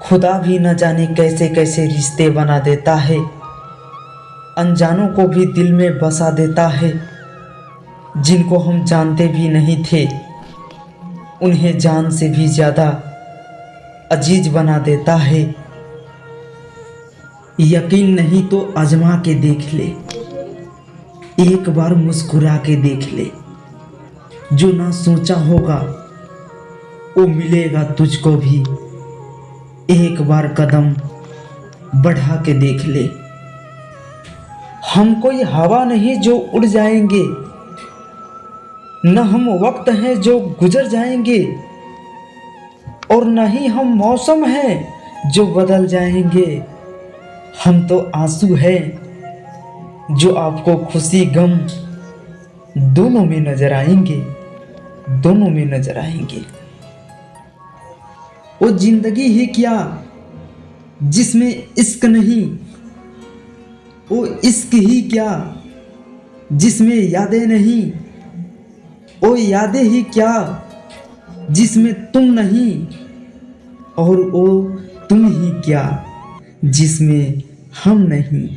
खुदा भी न जाने कैसे कैसे रिश्ते बना देता है, अनजानों को भी दिल में बसा देता है। जिनको हम जानते भी नहीं थे उन्हें जान से भी ज़्यादा अजीज बना देता है। यकीन नहीं तो आजमा के देख ले, एक बार मुस्कुरा के देख ले। जो ना सोचा होगा वो मिलेगा तुझको भी, एक बार कदम बढ़ा के देख ले। हम कोई हवा नहीं जो उड़ जाएंगे, न हम वक्त हैं जो गुजर जाएंगे, और न ही हम मौसम हैं जो बदल जाएंगे। हम तो आंसू हैं जो आपको खुशी गम दोनों में नजर आएंगे, दोनों में नजर आएंगे। वो जिंदगी ही क्या जिसमें इश्क नहीं, वो इश्क ही क्या जिसमें यादें नहीं, वो यादें ही क्या जिसमें तुम नहीं, और वो तुम ही क्या जिसमें हम नहीं।